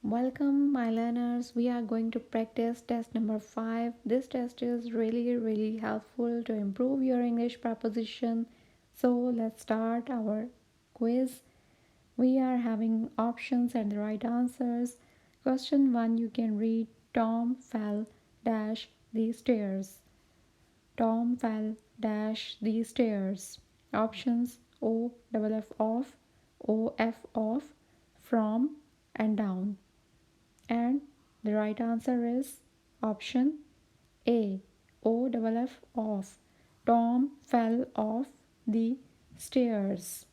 Welcome, my learners. We are going to practice test number 5. This test is really helpful to improve your English preposition. So, let's start our quiz. We are having options and the right answers. Question 1, you can read Tom fell dash the stairs. Tom fell dash the stairs. Options O double F off, O F off, from and down. And the right answer is option A, O double F off. Tom fell off the stairs.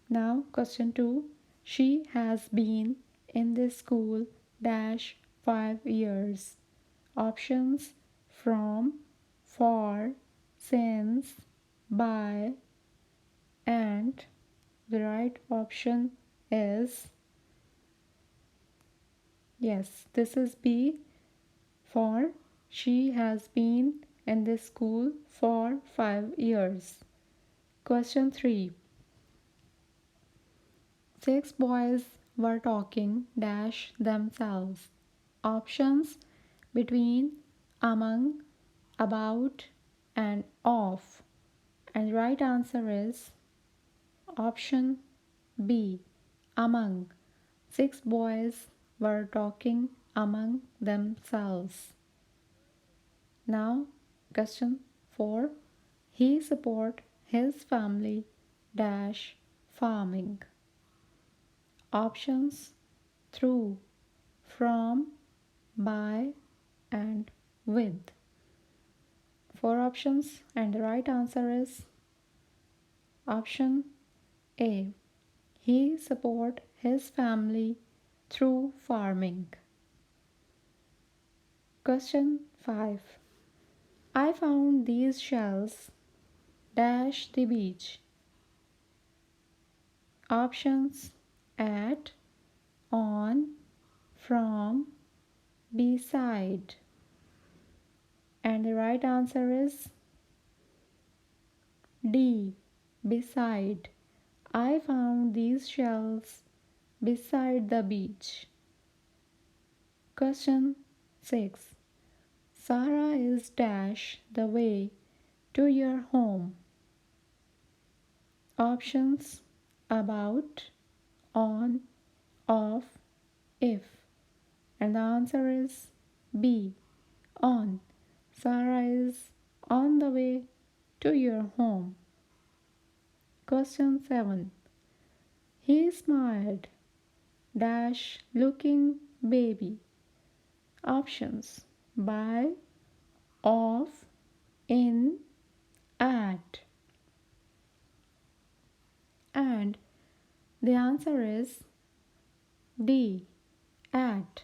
Now, question 2. She has been in this school dash 5 years. Options from, for, since, by, and the right option is yes, this is B, for she has been in this school for 5 years. Question 3. 6 boys were talking dash themselves. Options between, among, about, and of. And the right answer is option B, among. 6 boys were talking among themselves. Now, question 4. He support his family dash farming. Options through, from, by, and with. 4 options, and the right answer is option A. He support his family through farming. Question 5. I found these shells dash the beach. Options at, on, from, beside. And the right answer is D, beside. I found these shells beside the beach. Question 6. Sarah is dash the way to your home. Options about, on, off, if. And the answer is B, on. Sarah is on the way to your home. Question 7. He smiled dash looking baby. Options by, of, in, at. And the answer is D, at.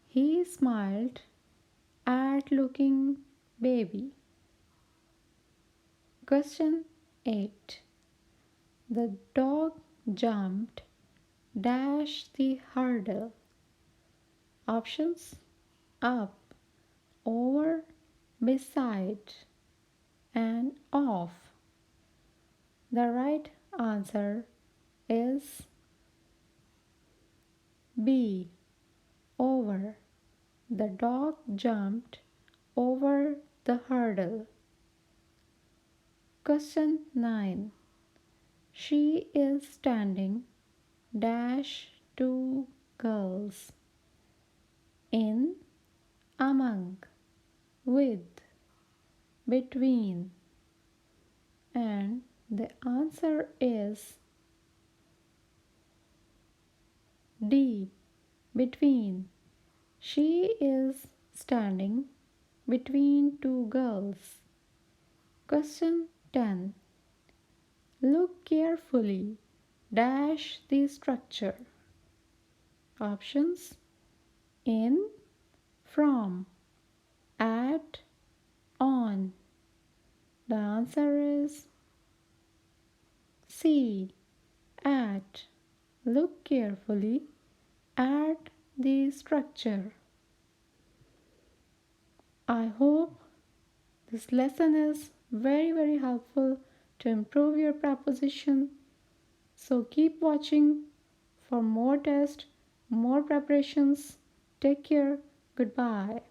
He smiled at looking baby. Question 8. The dog jumped dash the hurdle. Options up, over, beside, and off. The right answer is B, over. The dog jumped over the hurdle. Question 9. She is standing dash two girls. In, among, with, between. And the answer is D, between. She is standing between two girls. Question 10. Look carefully dash the structure. Options in, from, at, on. The answer is C, at. Look carefully at the structure. I hope this lesson is very helpful to improve your preposition. So keep watching for more tests more preparations. Take care. Goodbye.